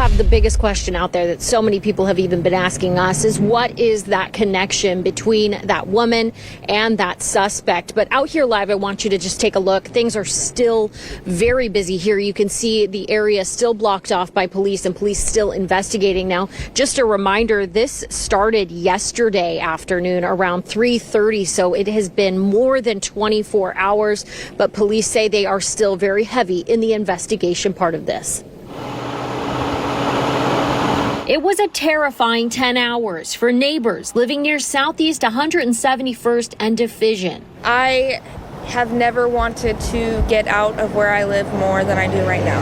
have the biggest question out there that so many people have even been asking us is what is that connection between that woman and that suspect? But out here live, I want you to just take a look. Things are still very busy here. You can see the area still blocked off by police and police still investigating now. Just a reminder, this started yesterday afternoon around 3:30, so it has been more than 24 hours, but police say they are still very heavy in the investigation part of this. It was a terrifying 10 hours for neighbors living near Southeast 171st and Division. I have never wanted to get out of where I live more than I do right now.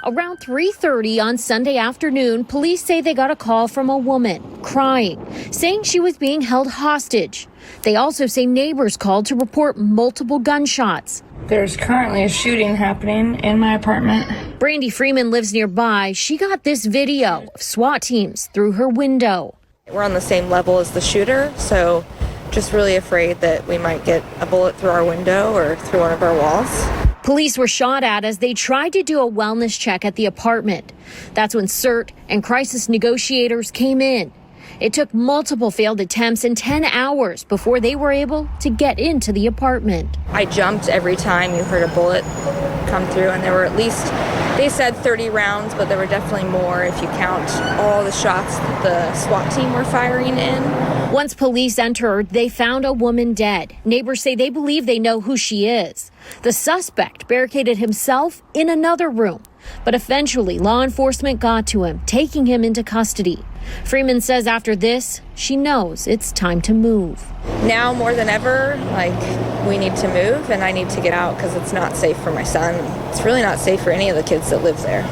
Around 3:30 on Sunday afternoon, police say they got a call from a woman crying, saying she was being held hostage. They also say neighbors called to report multiple gunshots. There's currently a shooting happening in my apartment. Brandy Freeman lives nearby. She got this video of SWAT teams through her window. We're on the same level as the shooter, so just really afraid that we might get a bullet through our window or through one of our walls. Police were shot at as they tried to do a wellness check at the apartment. That's when CERT and crisis negotiators came in. It took multiple failed attempts and 10 hours before they were able to get into the apartment. I jumped every time you heard a bullet come through, and there were at least, they said 30 rounds, but there were definitely more if you count all the shots that the SWAT team were firing in. Once police entered, they found a woman dead. Neighbors say they believe they know who she is. The suspect barricaded himself in another room, but eventually law enforcement got to him, taking him into custody. Freeman says after this, she knows it's time to move. Now more than ever, we need to move, and I need to get out because it's not safe for my son. It's really not safe for any of the kids that live there.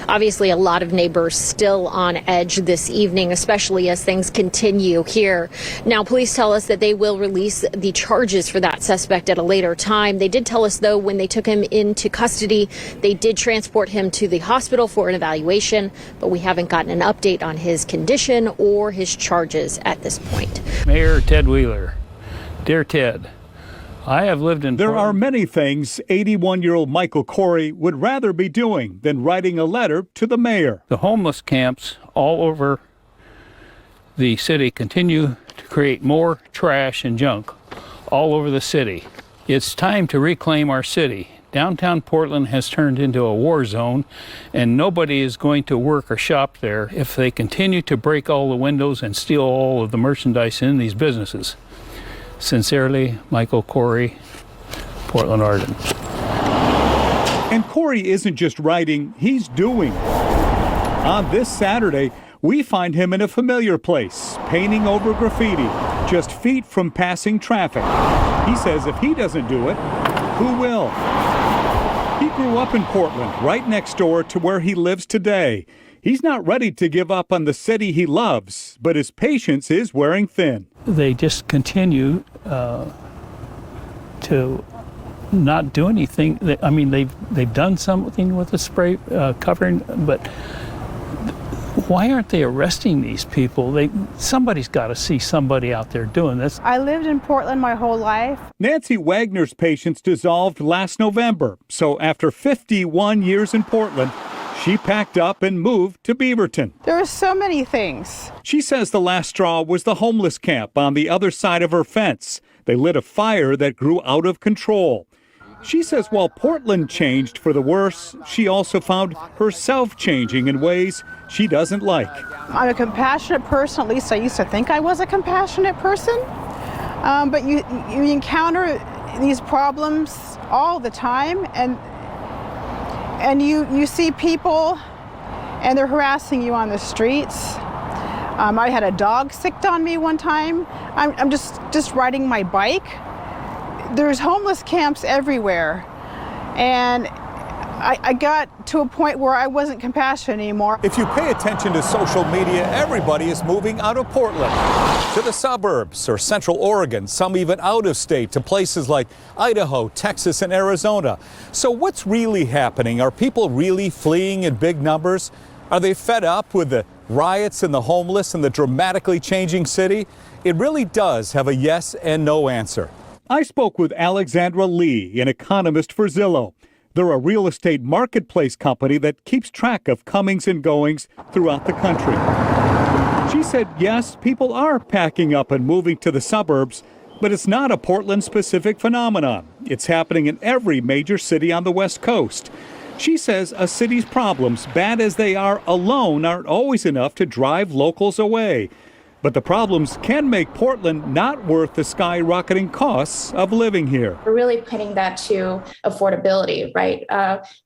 Obviously, a lot of neighbors still on edge this evening, especially as things continue here. Now, police tell us that they will release the charges for that suspect at a later time. They did tell us, though, when they took him into custody, they did transport him to the hospital for an evaluation, but we haven't gotten an update on his condition or his charges at this point. Mayor Ted Wheeler. Dear Ted, I have lived in... There are many things 81-year-old Michael Corey would rather be doing than writing a letter to the mayor. The homeless camps all over the city continue to create more trash and junk all over the city. It's time to reclaim our city. Downtown Portland has turned into a war zone, and nobody is going to work or shop there if they continue to break all the windows and steal all of the merchandise in these businesses. Sincerely, Michael Corey, Portland, Oregon. And Corey isn't just writing, he's doing. On this Saturday, we find him in a familiar place, painting over graffiti, just feet from passing traffic. He says if he doesn't do it, who will? He grew up in Portland, right next door to where he lives today. He's not ready to give up on the city he loves, but his patience is wearing thin. They just continue to not do anything. They've done something with the spray covering, but why aren't they arresting these people? Somebody's got to see somebody out there doing this. I lived in Portland my whole life. Nancy Wagner's patience dissolved last November, so after 51 years in Portland, she packed up and moved to Beaverton. There are so many things. She says the last straw was the homeless camp on the other side of her fence. They lit a fire that grew out of control. She says while Portland changed for the worse, she also found herself changing in ways she doesn't like. I'm a compassionate person, at least I used to think I was a compassionate person. But you encounter these problems all the time, and you see people and they're harassing you on the streets. I had a dog sicked on me one time. I'm just riding my bike. There's homeless camps everywhere. And I got to a point where I wasn't compassionate anymore. If you pay attention to social media, everybody is moving out of Portland to the suburbs or Central Oregon, some even out of state to places like Idaho, Texas, and Arizona. So what's really happening? Are people really fleeing in big numbers? Are they fed up with the riots and the homeless and the dramatically changing city? It really does have a yes and no answer. I spoke with Alexandra Lee, an economist for Zillow. They're a real estate marketplace company that keeps track of comings and goings throughout the country. She said, yes, people are packing up and moving to the suburbs, but it's not a Portland-specific phenomenon. It's happening in every major city on the West Coast. She says a city's problems, bad as they are alone, aren't always enough to drive locals away. But the problems can make Portland not worth the skyrocketing costs of living here. We're really pinning that to affordability, right?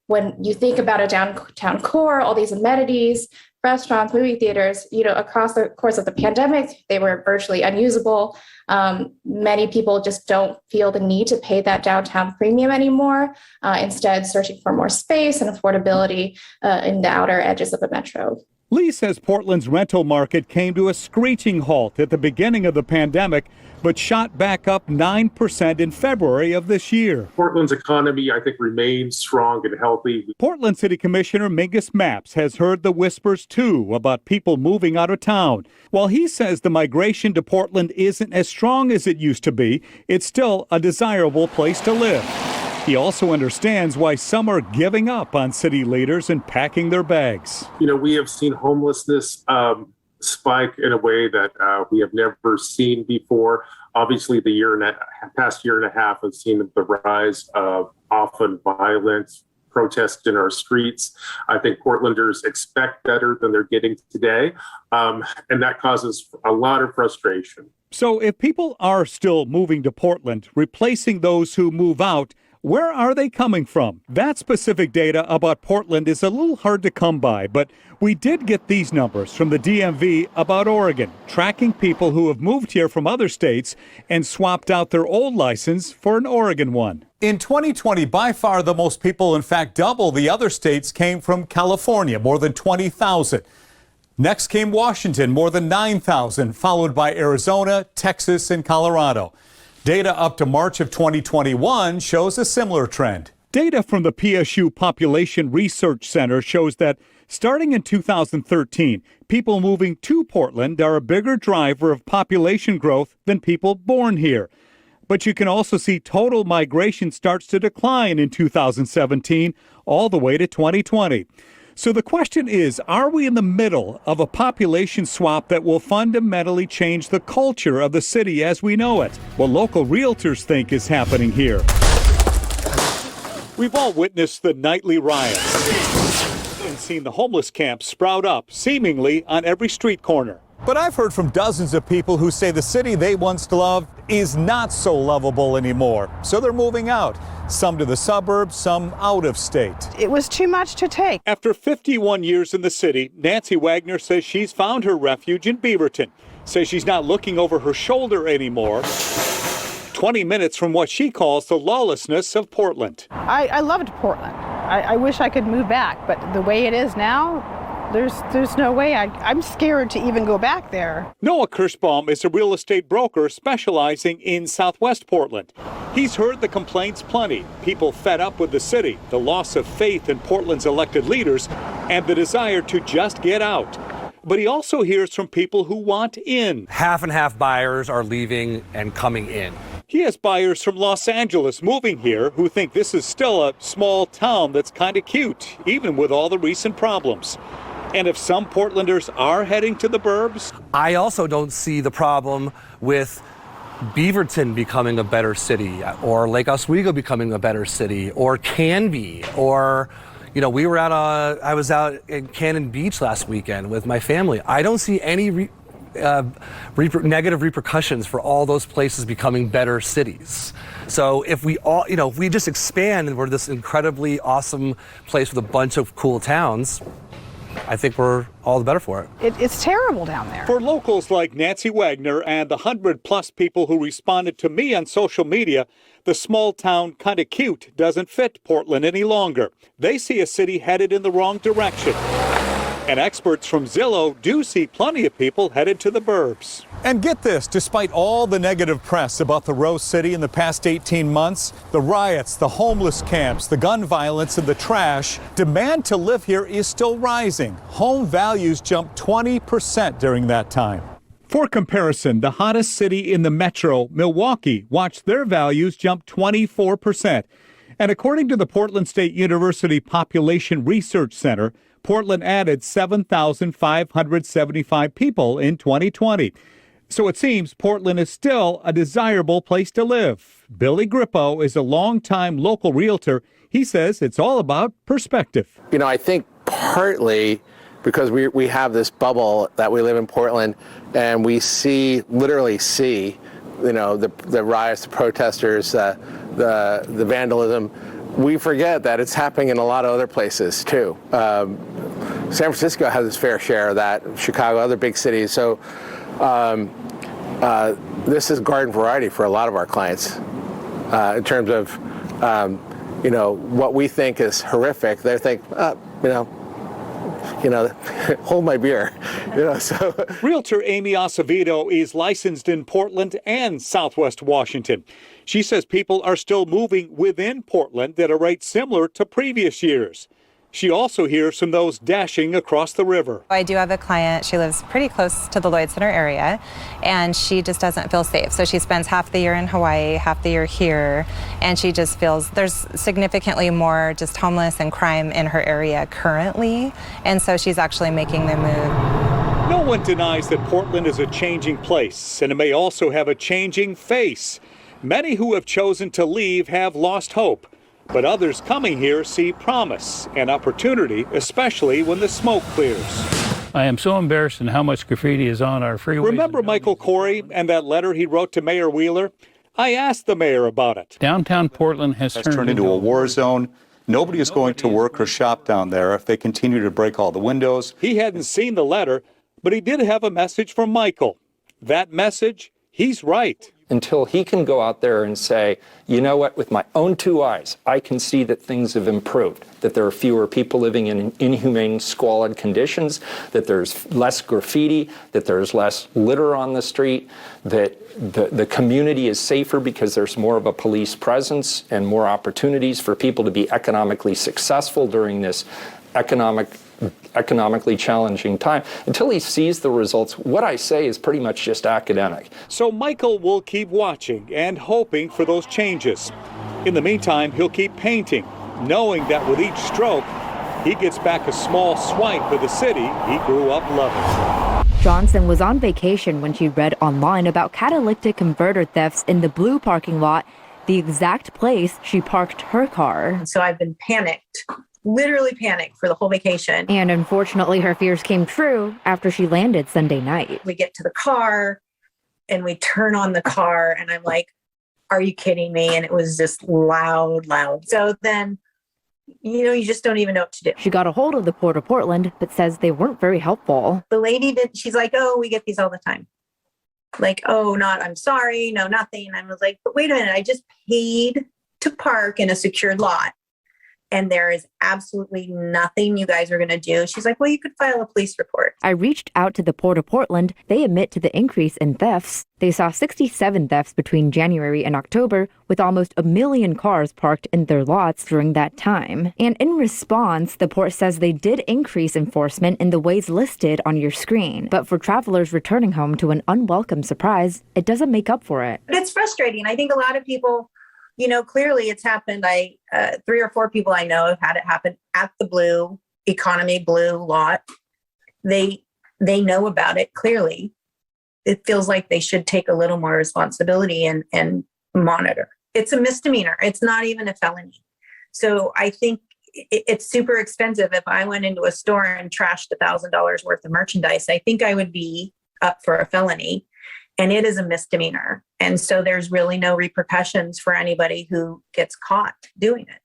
When you think about a downtown core, all these amenities, restaurants, movie theaters, across the course of the pandemic, they were virtually unusable. Many people just don't feel the need to pay that downtown premium anymore, instead searching for more space and affordability in the outer edges of the metro. Lee says Portland's rental market came to a screeching halt at the beginning of the pandemic, but shot back up 9% in February of this year. Portland's economy, I think, remains strong and healthy. Portland City Commissioner Mingus Mapps has heard the whispers, too, about people moving out of town. While he says the migration to Portland isn't as strong as it used to be, it's still a desirable place to live. He also understands why some are giving up on city leaders and packing their bags. We have seen homelessness spike in a way that we have never seen before. Obviously, the past year and a half has seen the rise of often violent protests in our streets. I think Portlanders expect better than they're getting today, and that causes a lot of frustration. So if people are still moving to Portland, replacing those who move out, where are they coming from? That specific data about Portland is a little hard to come by, but we did get these numbers from the DMV about Oregon, tracking people who have moved here from other states and swapped out their old license for an Oregon one. In 2020, by far the most people, in fact, double the other states, came from California, more than 20,000. Next came Washington, more than 9,000, followed by Arizona, Texas, and Colorado. Data up to March of 2021 shows a similar trend. Data from the PSU Population Research Center shows that starting in 2013, people moving to Portland are a bigger driver of population growth than people born here. But you can also see total migration starts to decline in 2017 all the way to 2020. So the question is, are we in the middle of a population swap that will fundamentally change the culture of the city as we know it? What local realtors think is happening here. We've all witnessed the nightly riots and seen the homeless camps sprout up, seemingly on every street corner. But I've heard from dozens of people who say the city they once loved is not so lovable anymore. So they're moving out, some to the suburbs, some out of state. It was too much to take. After 51 years in the city, Nancy Wagner says she's found her refuge in Beaverton. Says she's not looking over her shoulder anymore. 20 minutes from what she calls the lawlessness of Portland. I loved Portland. I wish I could move back, but the way it is now, there's no way. I'm scared to even go back there. Noah Kirschbaum is a real estate broker specializing in Southwest Portland. He's heard the complaints plenty. People fed up with the city, the loss of faith in Portland's elected leaders, and the desire to just get out. But he also hears from people who want in. Half and half buyers are leaving and coming in. He has buyers from Los Angeles moving here who think this is still a small town that's kind of cute, even with all the recent problems. And if some Portlanders are heading to the burbs, I also don't see the problem with Beaverton becoming a better city, or Lake Oswego becoming a better city, or Canby, or, I was out in Cannon Beach last weekend with my family. I don't see any negative repercussions for all those places becoming better cities. So if we all, if we just expand and we're this incredibly awesome place with a bunch of cool towns, I think we're all the better for it. It's terrible down there. For locals like Nancy Wagner and the 100+ people who responded to me on social media, the small town kind of cute doesn't fit Portland any longer. They see a city headed in the wrong direction. And experts from Zillow do see plenty of people headed to the burbs. And get this, despite all the negative press about the Rose City in the past 18 months, the riots, the homeless camps, the gun violence, and the trash, demand to live here is still rising. Home values jumped 20% during that time. For comparison, the hottest city in the metro, Milwaukee, watched their values jump 24%. And according to the Portland State University Population Research Center, Portland added 7,575 people in 2020. So it seems Portland is still a desirable place to live. Billy Grippo is a longtime local realtor. He says it's all about perspective. You know, I think partly because we have this bubble that we live in Portland, and we literally see, you know, the riots, the protesters, the vandalism. We forget that it's happening in a lot of other places too. San Francisco has its fair share of that, Chicago, other big cities. So this is garden variety for a lot of our clients in terms of, you know, what we think is horrific. They think, hold my beer. So. Realtor Amy Acevedo is licensed in Portland and Southwest Washington. She says people are still moving within Portland at a rate similar to previous years. She also hears from those dashing across the river. I do have a client. She lives pretty close to the Lloyd Center area, and she just doesn't feel safe. So she spends half the year in Hawaii, half the year here, and she just feels there's significantly more just homeless and crime in her area currently, and so she's actually making the move. No one denies that Portland is a changing place, and it may also have a changing face. Many who have chosen to leave have lost hope. But others coming here see promise and opportunity, especially when the smoke clears. I am so embarrassed in how much graffiti is on our freeways. Remember Michael Corey and that letter he wrote to Mayor Wheeler? I asked the mayor about it. Downtown Portland has turned into a war zone. Nobody is going to work or shop down there if they continue to break all the windows. He hadn't seen the letter, but he did have a message from Michael. That message, he's right. Until he can go out there and say, you know what, with my own two eyes, I can see that things have improved, that there are fewer people living in inhumane, squalid conditions, that there's less graffiti, that there's less litter on the street, that the community is safer because there's more of a police presence and more opportunities for people to be economically successful during this economically challenging time. Until he sees the results, what I say is pretty much just academic. So Michael will keep watching and hoping for those changes. In the meantime, he'll keep painting, knowing that with each stroke, he gets back a small swipe of the city he grew up loving. Johnson was on vacation when she read online about catalytic converter thefts in the Blue parking lot, the exact place she parked her car. So I've been panicked. Literally panicked for the whole vacation. And unfortunately, her fears came true after she landed Sunday night. We get to the car and we turn on the car and I'm like, are you kidding me? And it was just loud. So then, you just don't even know what to do. She got a hold of the Port of Portland, but says they weren't very helpful. The lady she's like, oh, we get these all the time. Like, oh, I'm sorry, no, nothing. I was like, but wait a minute, I just paid to park in a secured lot. And there is absolutely nothing you guys are going to do. She's like, well, you could file a police report. I reached out to the Port of Portland. They admit to the increase in thefts. They saw 67 thefts between January and October, with almost 1 million cars parked in their lots during that time. And in response, the port says they did increase enforcement in the ways listed on your screen. But for travelers returning home to an unwelcome surprise, it doesn't make up for it. But it's frustrating. I think a lot of people, clearly it's happened. 3 or 4 people I know have had it happen at the Blue, Economy Blue lot. They know about it clearly. It feels like they should take a little more responsibility and monitor. It's a misdemeanor. It's not even a felony. So I think it's super expensive. If I went into a store and trashed $1,000 worth of merchandise, I think I would be up for a felony. And it is a misdemeanor. And so there's really no repercussions for anybody who gets caught doing it.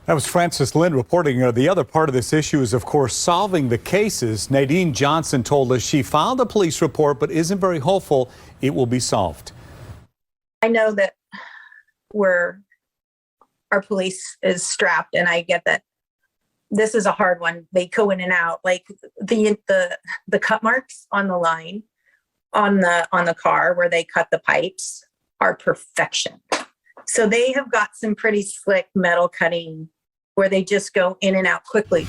That was Frances Lynn reporting. The other part of this issue is, of course, solving the cases. Nadine Johnson told us she filed a police report, but isn't very hopeful it will be solved. I know that our police is strapped, and I get that this is a hard one. They go in and out. Like the cut marks on the line on the car where they cut the pipes are perfection. So they have got some pretty slick metal cutting where they just go in and out quickly.